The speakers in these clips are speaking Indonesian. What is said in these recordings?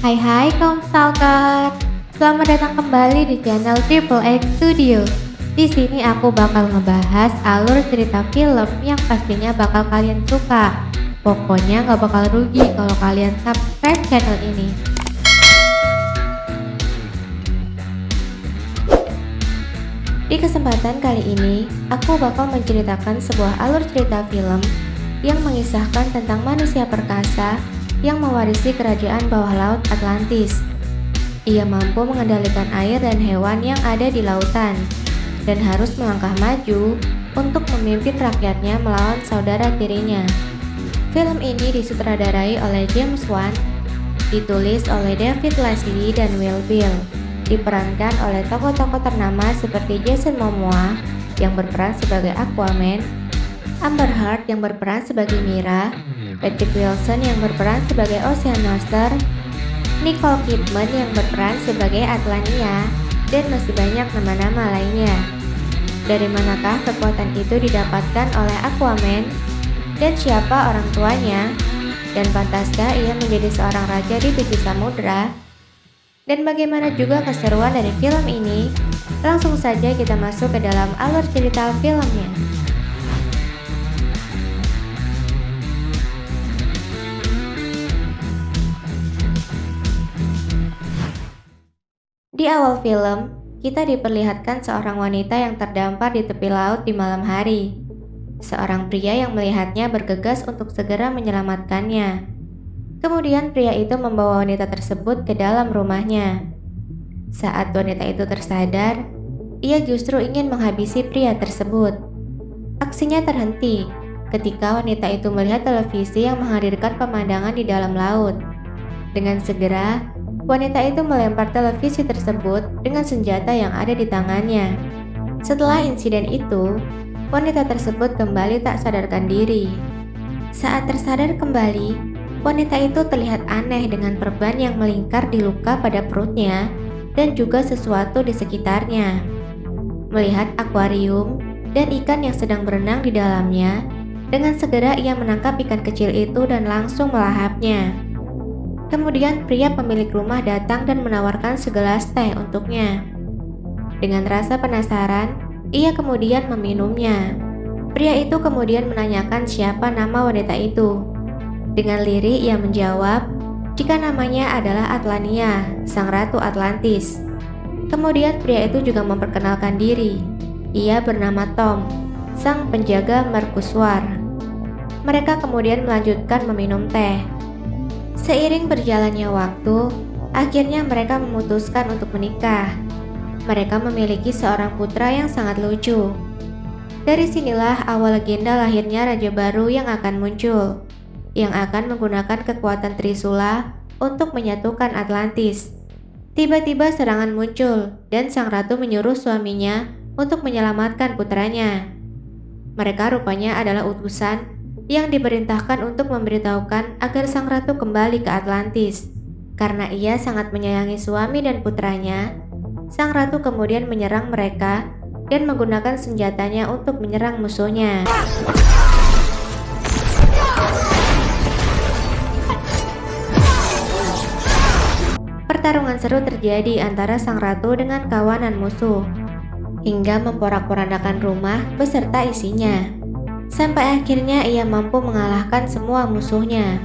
Hai kaum stalker, selamat datang kembali di channel Triple X Studio. Di sini aku bakal ngebahas alur cerita film yang pastinya bakal kalian suka. Pokoknya gak bakal rugi kalau kalian subscribe channel ini. Di kesempatan kali ini, aku bakal menceritakan sebuah alur cerita film yang mengisahkan tentang manusia perkasa yang mewarisi kerajaan bawah laut Atlantis. Ia mampu mengendalikan air dan hewan yang ada di lautan, dan harus melangkah maju untuk memimpin rakyatnya melawan saudara tirinya. Film ini disutradarai oleh James Wan, ditulis oleh David Leslie dan Will Beall, diperankan oleh tokoh-tokoh ternama seperti Jason Momoa yang berperan sebagai Aquaman, Amber Heard yang berperan sebagai Mira, Patrick Wilson yang berperan sebagai Ocean Master, Nicole Kidman yang berperan sebagai Atlania, dan masih banyak nama-nama lainnya. Dari manakah kekuatan itu didapatkan oleh Aquaman, dan siapa orang tuanya, dan pantaskah ia menjadi seorang raja di 7 samudra? Dan bagaimana juga keseruan dari film ini? Langsung saja kita masuk ke dalam alur cerita filmnya. Di awal film, kita diperlihatkan seorang wanita yang terdampar di tepi laut di malam hari. Seorang pria yang melihatnya bergegas untuk segera menyelamatkannya. Kemudian pria itu membawa wanita tersebut ke dalam rumahnya. Saat wanita itu tersadar, ia justru ingin menghabisi pria tersebut. Aksinya terhenti ketika wanita itu melihat televisi yang menghadirkan pemandangan di dalam laut. Dengan segera, wanita itu melempar televisi tersebut dengan senjata yang ada di tangannya. Setelah insiden itu, wanita tersebut kembali tak sadarkan diri. Saat tersadar kembali, wanita itu terlihat aneh dengan perban yang melingkar di luka pada perutnya dan juga sesuatu di sekitarnya. Melihat akuarium dan ikan yang sedang berenang di dalamnya, dengan segera ia menangkap ikan kecil itu dan langsung melahapnya. Kemudian pria pemilik rumah datang dan menawarkan segelas teh untuknya. Dengan rasa penasaran, ia kemudian meminumnya. Pria itu kemudian menanyakan siapa nama wanita itu. Dengan lirih ia menjawab, jika namanya adalah Atlania, sang ratu Atlantis. Kemudian pria itu juga memperkenalkan diri. Ia bernama Tom, sang penjaga mercusuar. Mereka kemudian melanjutkan meminum teh. Seiring berjalannya waktu, akhirnya mereka memutuskan untuk menikah. Mereka memiliki seorang putra yang sangat lucu. Dari sinilah awal legenda lahirnya raja baru yang akan muncul, yang akan menggunakan kekuatan Trisula untuk menyatukan Atlantis. Tiba-tiba serangan muncul, dan sang ratu menyuruh suaminya untuk menyelamatkan putranya. Mereka rupanya adalah utusan yang diperintahkan untuk memberitahukan agar sang ratu kembali ke Atlantis. Karena ia sangat menyayangi suami dan putranya, sang ratu kemudian menyerang mereka dan menggunakan senjatanya untuk menyerang musuhnya. Pertarungan seru terjadi antara sang ratu dengan kawanan musuh, hingga memporak-porandakan rumah beserta isinya. Sampai akhirnya ia mampu mengalahkan semua musuhnya.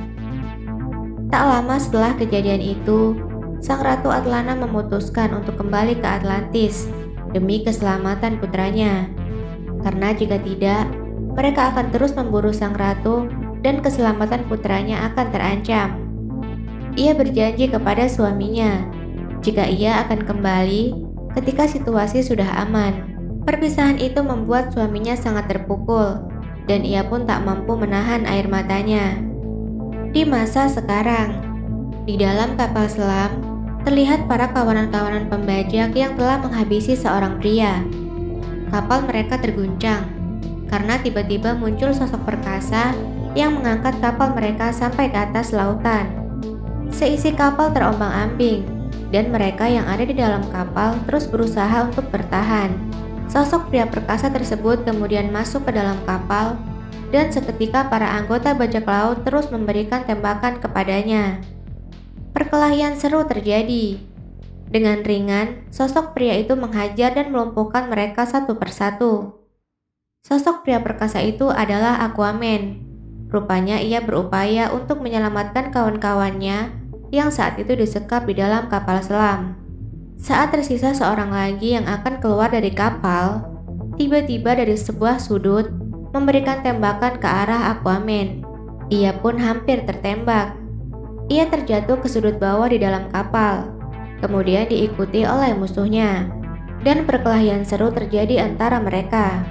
Tak lama setelah kejadian itu, sang ratu Atlana memutuskan untuk kembali ke Atlantis demi keselamatan putranya. Karena jika tidak, mereka akan terus memburu sang ratu dan keselamatan putranya akan terancam. Ia berjanji kepada suaminya jika ia akan kembali ketika situasi sudah aman. Perpisahan itu membuat suaminya sangat terpukul, dan ia pun tak mampu menahan air matanya. Di masa sekarang, di dalam kapal selam, terlihat para kawanan-kawanan pembajak yang telah menghabisi seorang pria. Kapal mereka terguncang, karena tiba-tiba muncul sosok perkasa yang mengangkat kapal mereka sampai ke atas lautan. Seisi kapal terombang-ambing, dan mereka yang ada di dalam kapal terus berusaha untuk bertahan. Sosok pria perkasa tersebut kemudian masuk ke dalam kapal, dan seketika para anggota bajak laut terus memberikan tembakan kepadanya. Perkelahian seru terjadi. Dengan ringan, sosok pria itu menghajar dan melumpuhkan mereka satu persatu. Sosok pria perkasa itu adalah Aquaman. Rupanya ia berupaya untuk menyelamatkan kawan-kawannya yang saat itu disekap di dalam kapal selam. Saat tersisa seorang lagi yang akan keluar dari kapal, tiba-tiba dari sebuah sudut memberikan tembakan ke arah Aquaman. Ia pun hampir tertembak. Ia terjatuh ke sudut bawah di dalam kapal, kemudian diikuti oleh musuhnya, dan perkelahian seru terjadi antara mereka.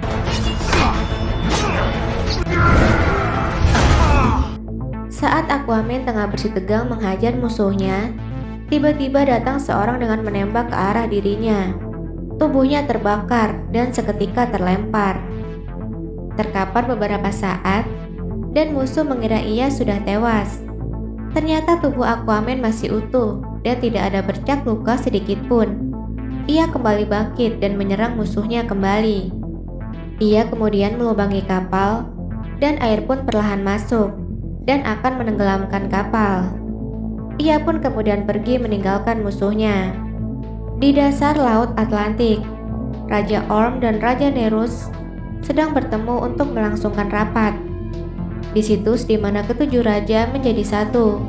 Saat Aquaman tengah bersitegang menghajar musuhnya, tiba-tiba datang seorang dengan menembak ke arah dirinya. Tubuhnya terbakar dan seketika terlempar. Terkapar beberapa saat, dan musuh mengira ia sudah tewas. Ternyata tubuh Aquaman masih utuh dan tidak ada bercak luka sedikit pun. Ia kembali bangkit dan menyerang musuhnya kembali. Ia kemudian melubangi kapal, dan air pun perlahan masuk dan akan menenggelamkan kapal. Ia pun kemudian pergi meninggalkan musuhnya. Di dasar Laut Atlantik, Raja Orm dan Raja Nerus sedang bertemu untuk melangsungkan rapat. Di situs di mana ketujuh raja menjadi satu,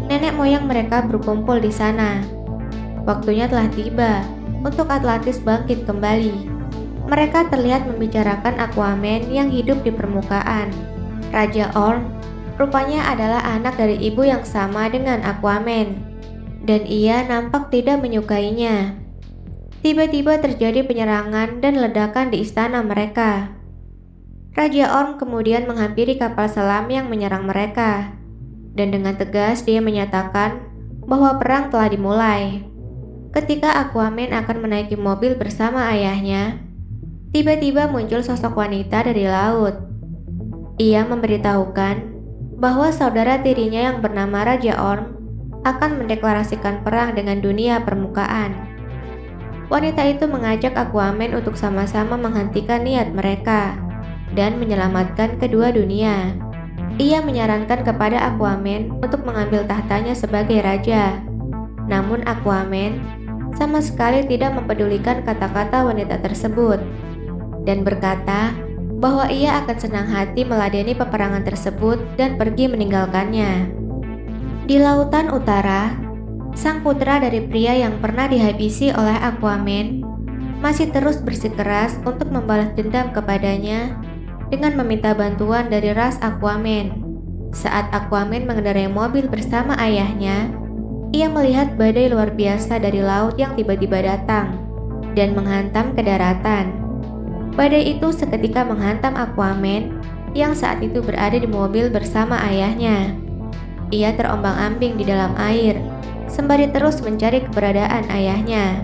nenek moyang mereka berkumpul di sana. Waktunya telah tiba untuk Atlantis bangkit kembali. Mereka terlihat membicarakan Aquaman yang hidup di permukaan. Raja Orm rupanya adalah anak dari ibu yang sama dengan Aquaman, dan ia nampak tidak menyukainya. Tiba-tiba terjadi penyerangan dan ledakan di istana mereka. Raja Orm kemudian menghampiri kapal selam yang menyerang mereka, dan dengan tegas dia menyatakan bahwa perang telah dimulai. Ketika Aquaman akan menaiki mobil bersama ayahnya, tiba-tiba muncul sosok wanita dari laut. Ia memberitahukan bahwa saudara tirinya yang bernama Raja Orm akan mendeklarasikan perang dengan dunia permukaan. Wanita itu mengajak Aquaman untuk sama-sama menghentikan niat mereka dan menyelamatkan kedua dunia. Ia menyarankan kepada Aquaman untuk mengambil tahtanya sebagai raja. Namun Aquaman sama sekali tidak mempedulikan kata-kata wanita tersebut dan berkata bahwa ia akan senang hati meladeni peperangan tersebut dan pergi meninggalkannya. Di lautan utara, sang putra dari pria yang pernah dihabisi oleh Aquaman masih terus bersikeras untuk membalas dendam kepadanya dengan meminta bantuan dari ras Aquaman. Saat Aquaman mengendarai mobil bersama ayahnya, ia melihat badai luar biasa dari laut yang tiba-tiba datang dan menghantam ke daratan. Badai itu seketika menghantam Aquaman yang saat itu berada di mobil bersama ayahnya. Ia terombang-ambing di dalam air, sembari terus mencari keberadaan ayahnya.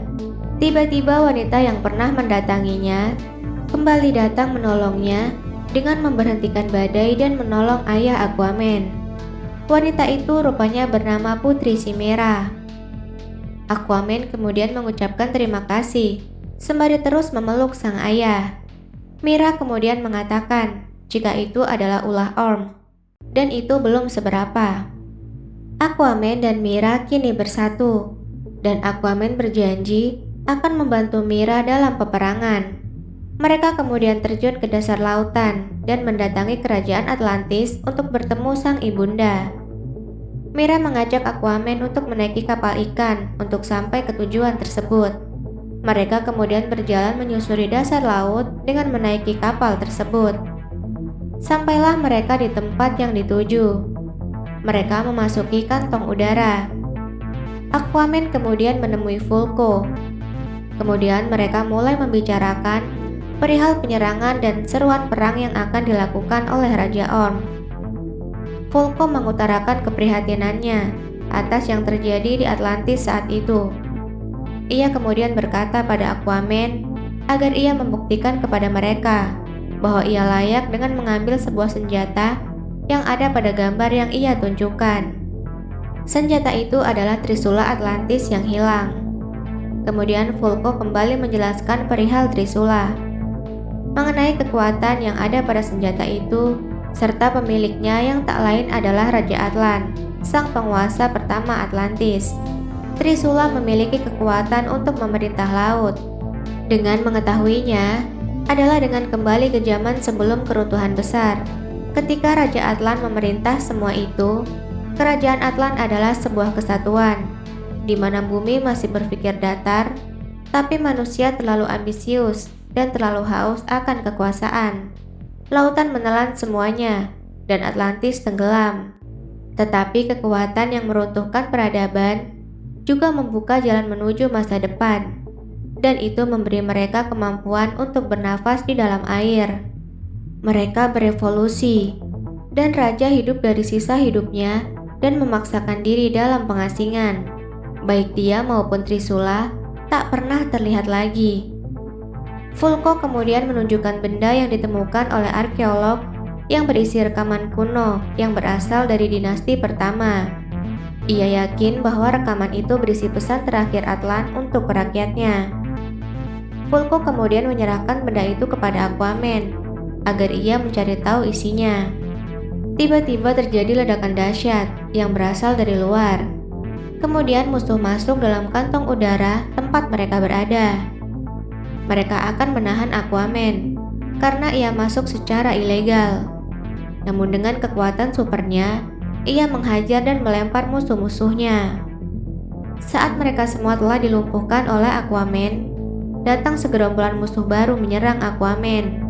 Tiba-tiba wanita yang pernah mendatanginya kembali datang menolongnya dengan memberhentikan badai dan menolong ayah Aquaman. Wanita itu rupanya bernama Putri Chimera. Aquaman kemudian mengucapkan terima kasih, sembari terus memeluk sang ayah. Mira kemudian mengatakan jika itu adalah ulah Orm, dan itu belum seberapa. Aquaman dan Mira kini bersatu, dan Aquaman berjanji akan membantu Mira dalam peperangan. Mereka kemudian terjun ke dasar lautan dan mendatangi kerajaan Atlantis untuk bertemu sang ibunda. Mira mengajak Aquaman untuk menaiki kapal ikan untuk sampai ke tujuan tersebut. Mereka kemudian berjalan menyusuri dasar laut dengan menaiki kapal tersebut. Sampailah mereka di tempat yang dituju. Mereka memasuki kantong udara. Aquaman kemudian menemui Vulko. Kemudian mereka mulai membicarakan perihal penyerangan dan seruan perang yang akan dilakukan oleh Raja Orm. Vulko mengutarakan keprihatinannya atas yang terjadi di Atlantis saat itu. Ia kemudian berkata pada Aquaman agar ia membuktikan kepada mereka bahwa ia layak dengan mengambil sebuah senjata yang ada pada gambar yang ia tunjukkan. Senjata itu adalah Trisula Atlantis yang hilang. Kemudian Vulko kembali menjelaskan perihal Trisula, mengenai kekuatan yang ada pada senjata itu, serta pemiliknya yang tak lain adalah Raja Atlan. sang penguasa pertama Atlantis. Trisula memiliki kekuatan untuk memerintah laut. Dengan mengetahuinya, adalah dengan kembali ke zaman sebelum keruntuhan besar. Ketika Raja Atlan memerintah semua itu, kerajaan Atlan adalah sebuah kesatuan, di mana bumi masih berpikir datar, tapi manusia terlalu ambisius dan terlalu haus akan kekuasaan. Lautan menelan semuanya, dan Atlantis tenggelam. Tetapi kekuatan yang meruntuhkan peradaban juga membuka jalan menuju masa depan, dan itu memberi mereka kemampuan untuk bernafas di dalam air. Mereka berevolusi, dan raja hidup dari sisa hidupnya dan memaksakan diri dalam pengasingan. Baik dia maupun Trisula tak pernah terlihat lagi. Fulco kemudian menunjukkan benda yang ditemukan oleh arkeolog yang berisi rekaman kuno yang berasal dari dinasti pertama. Ia yakin bahwa rekaman itu berisi pesan terakhir Atlan untuk rakyatnya. Fulco kemudian menyerahkan benda itu kepada Aquaman agar ia mencari tahu isinya. Tiba-tiba terjadi ledakan dahsyat yang berasal dari luar. Kemudian musuh masuk dalam kantong udara tempat mereka berada. Mereka akan menahan Aquaman karena ia masuk secara ilegal. Namun dengan kekuatan supernya, ia menghajar dan melempar musuh-musuhnya. Saat mereka semua telah dilumpuhkan oleh Aquaman, datang segerombolan musuh baru menyerang Aquaman,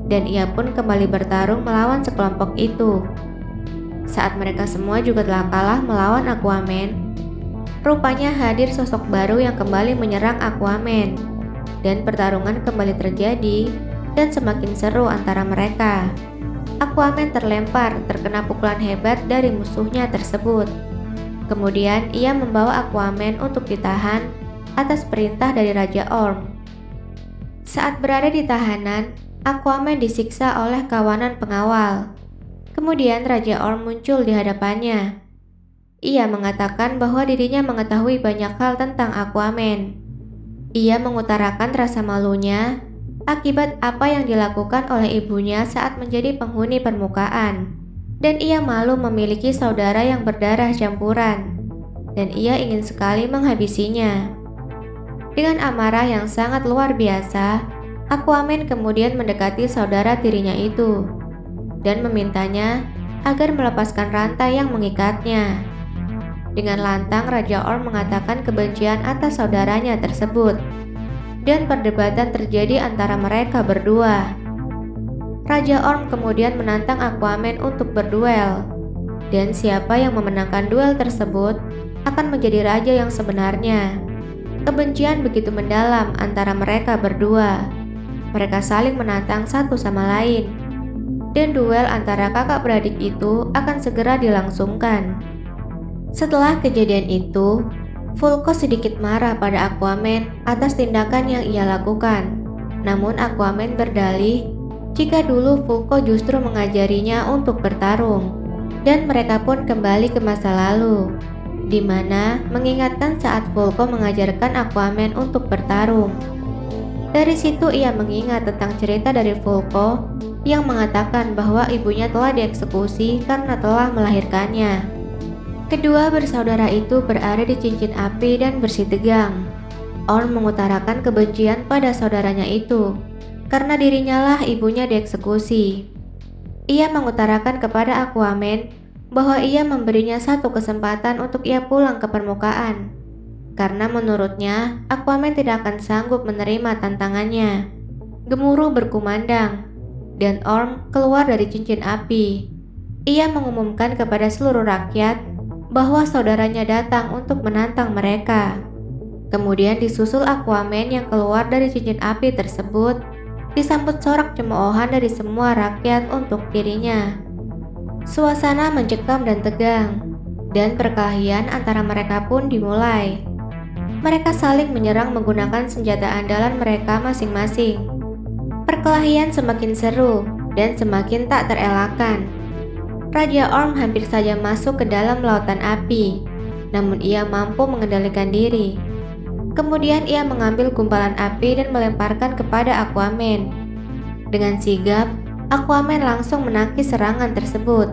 dan ia pun kembali bertarung melawan sekelompok itu. Saat mereka semua juga telah kalah melawan Aquaman, rupanya hadir sosok baru yang kembali menyerang Aquaman, dan pertarungan kembali terjadi dan semakin seru antara mereka. Aquaman terlempar terkena pukulan hebat dari musuhnya tersebut. Kemudian ia membawa Aquaman untuk ditahan atas perintah dari Raja Orm. Saat berada di tahanan, Aquaman disiksa oleh kawanan pengawal. Kemudian Raja Orm muncul di hadapannya. Ia mengatakan bahwa dirinya mengetahui banyak hal tentang Aquaman. Ia mengutarakan rasa malunya akibat apa yang dilakukan oleh ibunya saat menjadi penghuni permukaan. Dan ia malu memiliki saudara yang berdarah campuran. Dan ia ingin sekali menghabisinya. Dengan amarah yang sangat luar biasa, Aquaman kemudian mendekati saudara tirinya itu dan memintanya agar melepaskan rantai yang mengikatnya. Dengan lantang Raja Orm mengatakan kebencian atas saudaranya tersebut, dan perdebatan terjadi antara mereka berdua. Raja Orm kemudian menantang Aquaman untuk berduel, dan siapa yang memenangkan duel tersebut akan menjadi raja yang sebenarnya. Kebencian begitu mendalam antara mereka berdua. Mereka saling menantang satu sama lain, dan duel antara kakak beradik itu akan segera dilangsungkan. Setelah kejadian itu, Fulco sedikit marah pada Aquaman atas tindakan yang ia lakukan. Namun Aquaman berdalih jika dulu Fulco justru mengajarinya untuk bertarung, dan mereka pun kembali ke masa lalu, di mana mengingatkan saat Fulco mengajarkan Aquaman untuk bertarung. Dari situ ia mengingat tentang cerita dari Fulco yang mengatakan bahwa ibunya telah dieksekusi karena telah melahirkannya. Kedua bersaudara itu berada di cincin api dan bersih tegang. Orm mengutarakan kebencian pada saudaranya itu karena dirinya lah ibunya dieksekusi. Ia mengutarakan kepada Aquaman bahwa ia memberinya satu kesempatan untuk ia pulang ke permukaan, karena menurutnya Aquaman tidak akan sanggup menerima tantangannya. Gemuruh berkumandang, dan Orm keluar dari cincin api. Ia mengumumkan kepada seluruh rakyat bahwa saudaranya datang untuk menantang mereka. Kemudian disusul Aquaman yang keluar dari cincin api tersebut, disambut sorak cemoohan dari semua rakyat untuk dirinya. Suasana mencekam dan tegang, dan perkelahian antara mereka pun dimulai. Mereka saling menyerang menggunakan senjata andalan mereka masing-masing. Perkelahian semakin seru dan semakin tak terelakkan. Raja Orm hampir saja masuk ke dalam lautan api, namun ia mampu mengendalikan diri. Kemudian ia mengambil gumpalan api dan melemparkan kepada Aquaman. Dengan sigap, Aquaman langsung menangkis serangan tersebut.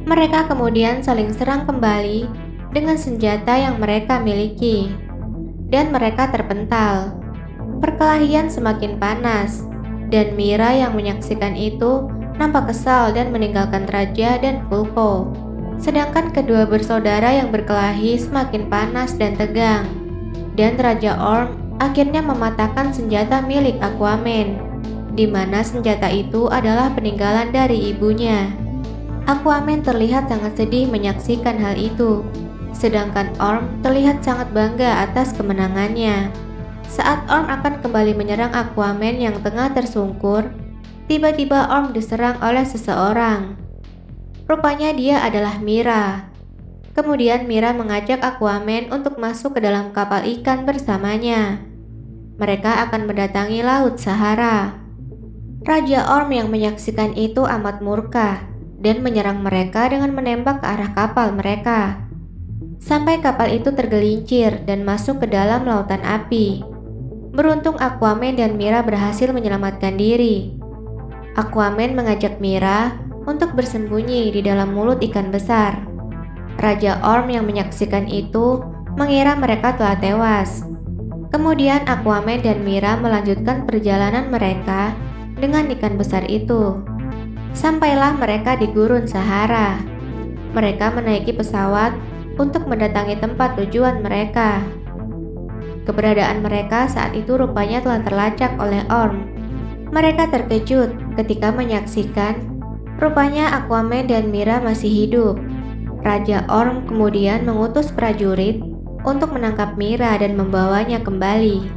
Mereka kemudian saling serang kembali dengan senjata yang mereka miliki, dan mereka terpental. Perkelahian semakin panas, dan Mira yang menyaksikan itu nampak kesal dan meninggalkan Raja dan Vulko. Sedangkan kedua bersaudara yang berkelahi semakin panas dan tegang, dan Raja Orm akhirnya mematahkan senjata milik Aquaman, di mana senjata itu adalah peninggalan dari ibunya. Aquaman terlihat sangat sedih menyaksikan hal itu, sedangkan Orm terlihat sangat bangga atas kemenangannya. Saat Orm akan kembali menyerang Aquaman yang tengah tersungkur, tiba-tiba Orm diserang oleh seseorang. Rupanya dia adalah Mira. Kemudian Mira mengajak Aquaman untuk masuk ke dalam kapal ikan bersamanya. Mereka akan mendatangi Laut Sahara. Raja Orm yang menyaksikan itu amat murka dan menyerang mereka dengan menembak ke arah kapal mereka, sampai kapal itu tergelincir dan masuk ke dalam lautan api. Beruntung Aquaman dan Mira berhasil menyelamatkan diri. Aquaman mengajak Mira untuk bersembunyi di dalam mulut ikan besar. Raja Orm yang menyaksikan itu mengira mereka telah tewas. Kemudian Aquaman dan Mira melanjutkan perjalanan mereka dengan ikan besar itu. Sampailah mereka di Gurun Sahara. Mereka menaiki pesawat untuk mendatangi tempat tujuan mereka. Keberadaan mereka saat itu rupanya telah terlacak oleh Orm. Mereka terkejut ketika menyaksikan rupanya Aquaman dan Mira masih hidup. Raja Orm kemudian mengutus prajurit untuk menangkap Mira dan membawanya kembali.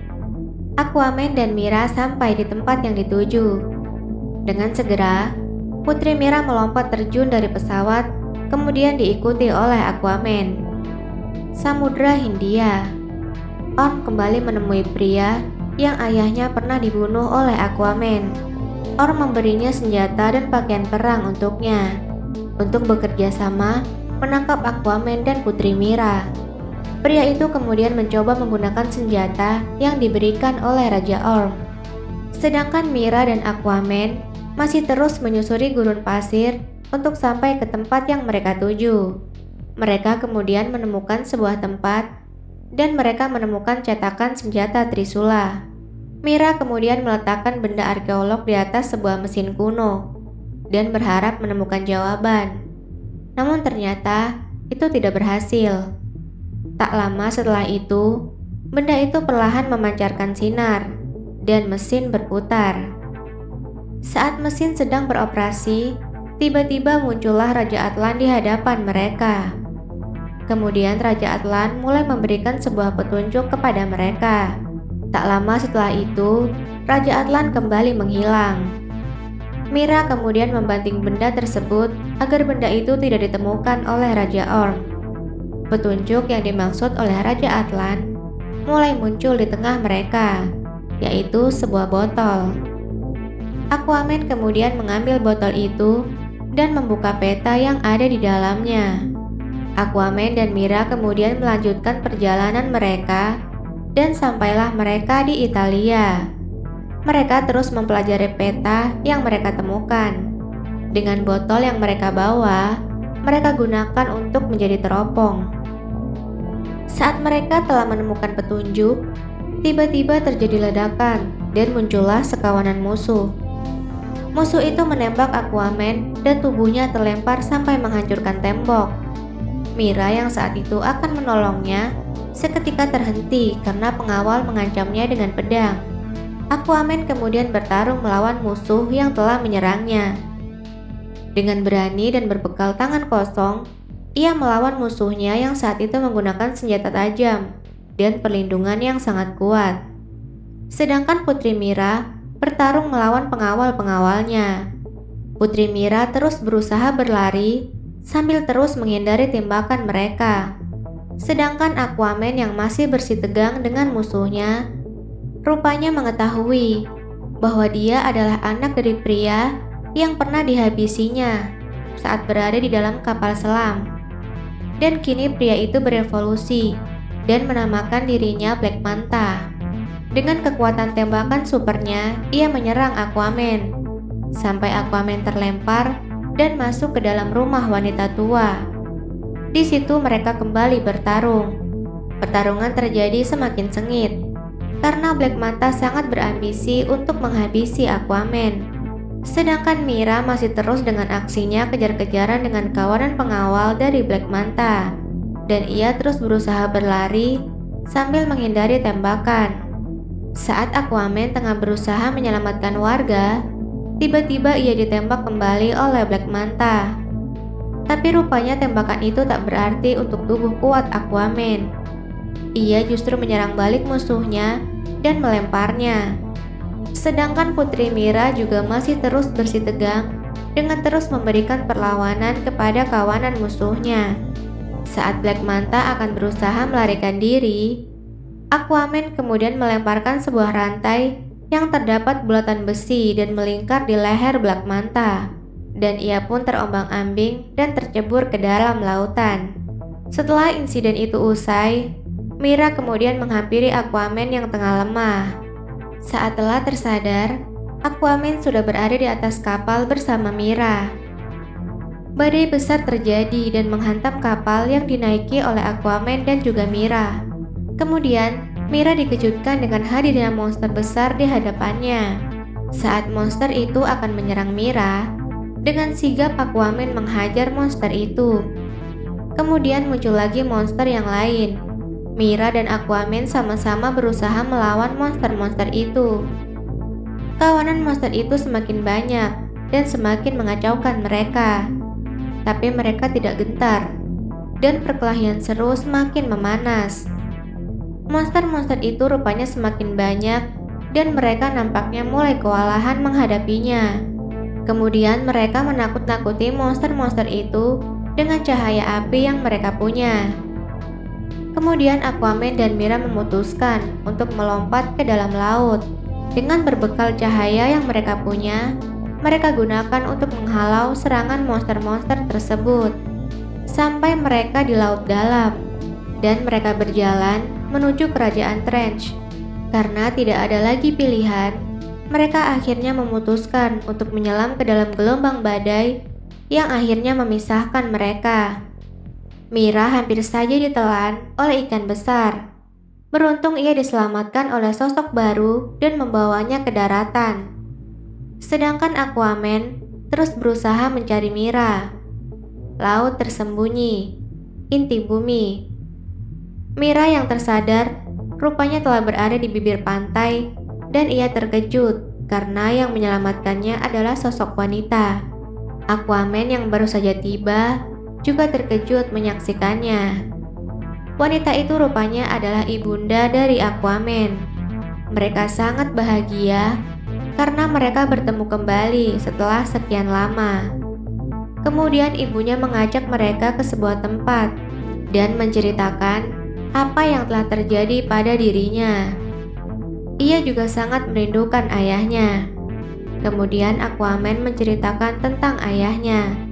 Aquaman dan Mira sampai di tempat yang dituju. Dengan segera, Putri Mira melompat terjun dari pesawat, kemudian diikuti oleh Aquaman. Samudra Hindia. Orm kembali menemui pria yang ayahnya pernah dibunuh oleh Aquaman. Orm memberinya senjata dan pakaian perang untuknya, untuk bekerja sama menangkap Aquaman dan Putri Mira. Pria itu kemudian mencoba menggunakan senjata yang diberikan oleh Raja Orm. Sedangkan Mira dan Aquaman masih terus menyusuri gurun pasir untuk sampai ke tempat yang mereka tuju. Mereka kemudian menemukan sebuah tempat dan mereka menemukan cetakan senjata Trisula. Mira kemudian meletakkan benda arkeolog di atas sebuah mesin kuno dan berharap menemukan jawaban. Namun ternyata itu tidak berhasil. Tak lama setelah itu, benda itu perlahan memancarkan sinar dan mesin berputar. Saat mesin sedang beroperasi, tiba-tiba muncullah Raja Atlan di hadapan mereka. Kemudian Raja Atlan mulai memberikan sebuah petunjuk kepada mereka. Tak lama setelah itu, Raja Atlan kembali menghilang. Mira kemudian membanting benda tersebut agar benda itu tidak ditemukan oleh Raja Orm. Petunjuk yang dimaksud oleh Raja Atlan mulai muncul di tengah mereka, yaitu sebuah botol. Aquaman kemudian mengambil botol itu dan membuka peta yang ada di dalamnya. Aquaman dan Mira kemudian melanjutkan perjalanan mereka dan sampailah mereka di Italia. Mereka terus mempelajari peta yang mereka temukan. Dengan botol yang mereka bawa, mereka gunakan untuk menjadi teropong. Saat mereka telah menemukan petunjuk, tiba-tiba terjadi ledakan dan muncullah sekawanan musuh. Musuh itu menembak Aquaman dan tubuhnya terlempar sampai menghancurkan tembok. Mira yang saat itu akan menolongnya seketika terhenti karena pengawal mengancamnya dengan pedang. Aquaman kemudian bertarung melawan musuh yang telah menyerangnya. Dengan berani dan berbekal tangan kosong, ia melawan musuhnya yang saat itu menggunakan senjata tajam dan perlindungan yang sangat kuat. Sedangkan Putri Mira bertarung melawan pengawal-pengawalnya. Putri Mira terus berusaha berlari sambil terus menghindari tembakan mereka. Sedangkan Aquaman yang masih bersitegang dengan musuhnya, rupanya mengetahui bahwa dia adalah anak dari pria yang pernah dihabisinya saat berada di dalam kapal selam. Dan kini pria itu berevolusi dan menamakan dirinya Black Manta. Dengan kekuatan tembakan supernya, ia menyerang Aquaman. Sampai Aquaman terlempar dan masuk ke dalam rumah wanita tua. Di situ mereka kembali bertarung. Pertarungan terjadi semakin sengit karena Black Manta sangat berambisi untuk menghabisi Aquaman. Sedangkan Mira masih terus dengan aksinya kejar-kejaran dengan kawanan pengawal dari Black Manta, dan ia terus berusaha berlari sambil menghindari tembakan. Saat Aquaman tengah berusaha menyelamatkan warga, tiba-tiba ia ditembak kembali oleh Black Manta. Tapi rupanya tembakan itu tak berarti untuk tubuh kuat Aquaman. Ia justru menyerang balik musuhnya dan melemparnya. Sedangkan Putri Mira juga masih terus bersitegang dengan terus memberikan perlawanan kepada kawanan musuhnya. Saat Black Manta akan berusaha melarikan diri, Aquaman kemudian melemparkan sebuah rantai yang terdapat bulatan besi dan melingkar di leher Black Manta, dan ia pun terombang-ambing dan tercebur ke dalam lautan. Setelah insiden itu usai, Mira kemudian menghampiri Aquaman yang tengah lemah. Saat telah tersadar, Aquaman sudah berada di atas kapal bersama Mira. Badai besar terjadi dan menghantam kapal yang dinaiki oleh Aquaman dan juga Mira. Kemudian, Mira dikejutkan dengan hadirnya monster besar di hadapannya. Saat monster itu akan menyerang Mira, dengan sigap Aquaman menghajar monster itu. Kemudian muncul lagi monster yang lain. Mira dan Aquaman sama-sama berusaha melawan monster-monster itu. Kawanan monster itu semakin banyak dan semakin mengacaukan mereka. Tapi mereka tidak gentar, dan perkelahian seru semakin memanas. Monster-monster itu rupanya semakin banyak dan mereka nampaknya mulai kewalahan menghadapinya. Kemudian mereka menakut-nakuti monster-monster itu dengan cahaya api yang mereka punya. Kemudian Aquaman dan Mira memutuskan untuk melompat ke dalam laut. Dengan berbekal cahaya yang mereka punya, mereka gunakan untuk menghalau serangan monster-monster tersebut. Sampai mereka di laut dalam, dan mereka berjalan menuju kerajaan Trench. Karena tidak ada lagi pilihan, mereka akhirnya memutuskan untuk menyelam ke dalam gelombang badai yang akhirnya memisahkan mereka. Mira hampir saja ditelan oleh ikan besar. Beruntung ia diselamatkan oleh sosok baru dan membawanya ke daratan. Sedangkan Aquaman terus berusaha mencari Mira. Laut tersembunyi, inti bumi. Mira yang tersadar rupanya telah berada di bibir pantai dan ia terkejut karena yang menyelamatkannya adalah sosok wanita. Aquaman yang baru saja tiba juga terkejut menyaksikannya. Wanita itu rupanya adalah ibunda dari Aquaman. Mereka sangat bahagia karena mereka bertemu kembali setelah sekian lama. Kemudian ibunya mengajak mereka ke sebuah tempat dan menceritakan apa yang telah terjadi pada dirinya. Ia juga sangat merindukan ayahnya. Kemudian Aquaman menceritakan tentang ayahnya.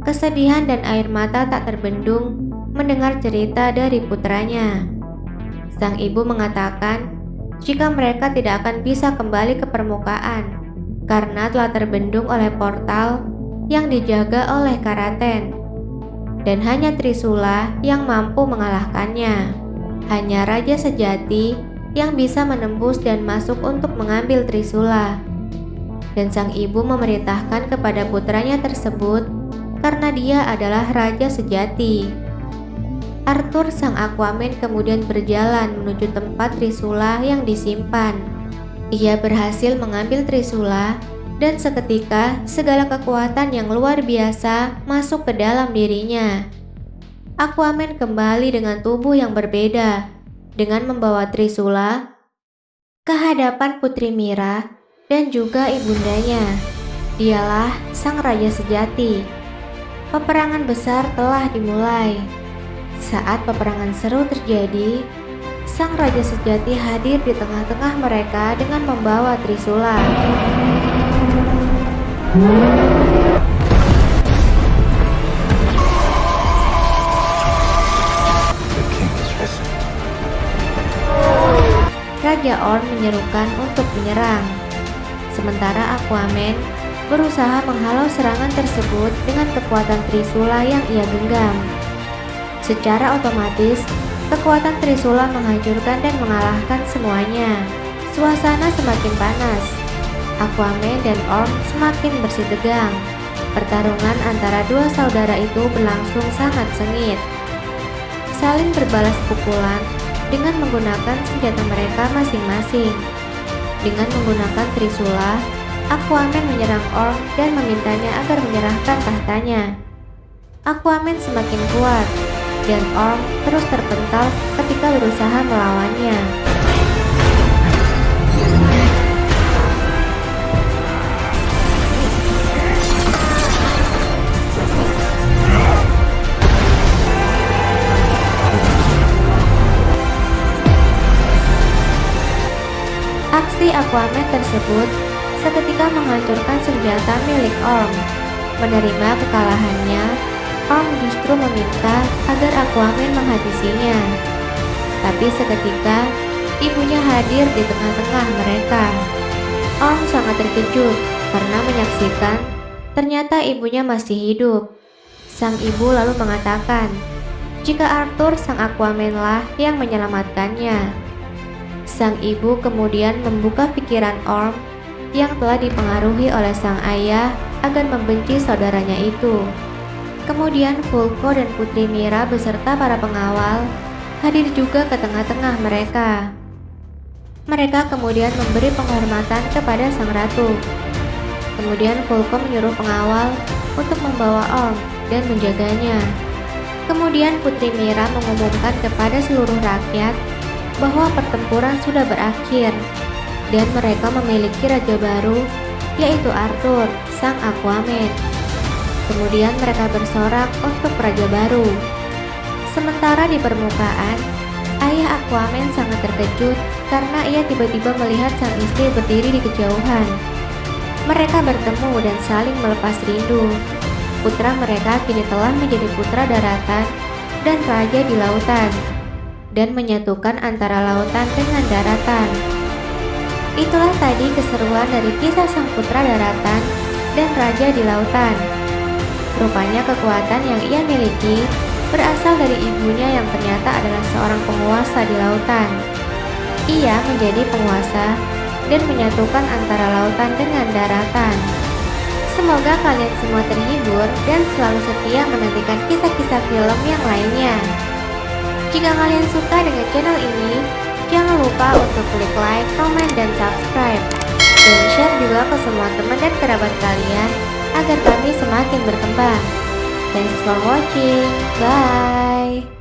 Kesedihan dan air mata tak terbendung mendengar cerita dari putranya. Sang ibu mengatakan jika mereka tidak akan bisa kembali ke permukaan karena telah terbendung oleh portal yang dijaga oleh Karaten, dan hanya Trisula yang mampu mengalahkannya. Hanya raja sejati yang bisa menembus dan masuk untuk mengambil Trisula. Dan sang ibu memerintahkan kepada putranya tersebut karena dia adalah raja sejati. Arthur sang Aquaman kemudian berjalan menuju tempat Trisula yang disimpan. Ia berhasil mengambil Trisula dan seketika segala kekuatan yang luar biasa masuk ke dalam dirinya. Aquaman kembali dengan tubuh yang berbeda dengan membawa Trisula ke hadapan Putri Mira dan juga ibundanya. Dialah sang raja sejati. Peperangan besar telah dimulai. Saat peperangan seru terjadi, sang raja sejati hadir di tengah-tengah mereka dengan membawa Trisula. Raja Orm menyerukan untuk menyerang. Sementara Aquaman berusaha menghalau serangan tersebut dengan kekuatan Trisula yang ia genggam. Secara otomatis, kekuatan Trisula menghancurkan dan mengalahkan semuanya. Suasana semakin panas. Aquaman dan Orm semakin bersitegang. Pertarungan antara dua saudara itu berlangsung sangat sengit. Saling berbalas pukulan dengan menggunakan senjata mereka masing-masing. Dengan menggunakan Trisula, Aquaman menyerang Orm dan memintanya agar menyerahkan tahtanya. Aquaman semakin kuat, dan Orm terus terpental ketika berusaha melawannya. Aksi Aquaman tersebut seketika menghancurkan senjata milik Orm. Menerima kekalahannya, Orm justru meminta agar Aquaman menghabisinya. Tapi seketika, ibunya hadir di tengah-tengah mereka. Orm sangat terkejut karena menyaksikan ternyata ibunya masih hidup. Sang ibu lalu mengatakan, jika Arthur sang Aquaman-lah yang menyelamatkannya. Sang ibu kemudian membuka pikiran Orm yang telah dipengaruhi oleh sang ayah agar membenci saudaranya itu. Kemudian Vulko dan Putri Mira beserta para pengawal hadir juga ke tengah-tengah mereka. Mereka kemudian memberi penghormatan kepada sang ratu. Kemudian Vulko menyuruh pengawal untuk membawa Orm dan menjaganya. Kemudian Putri Mira mengumumkan kepada seluruh rakyat bahwa pertempuran sudah berakhir dan mereka memiliki raja baru, yaitu Arthur, sang Aquaman. Kemudian mereka bersorak untuk raja baru. Sementara di permukaan, ayah Aquaman sangat terkejut karena ia tiba-tiba melihat sang istri berdiri di kejauhan. Mereka bertemu dan saling melepas rindu. Putra mereka kini telah menjadi putra daratan dan raja di lautan, dan menyatukan antara lautan dengan daratan. Itulah tadi keseruan dari kisah sang putra daratan dan raja di lautan. Rupanya kekuatan yang ia miliki berasal dari ibunya yang ternyata adalah seorang penguasa di lautan. Ia menjadi penguasa dan menyatukan antara lautan dengan daratan. Semoga kalian semua terhibur dan selalu setia menantikan kisah-kisah film yang lainnya. Jika kalian suka dengan channel ini, jangan lupa untuk klik like, comment, dan subscribe. Dan share juga ke semua teman dan kerabat kalian agar kami semakin berkembang. Thanks for watching. Bye.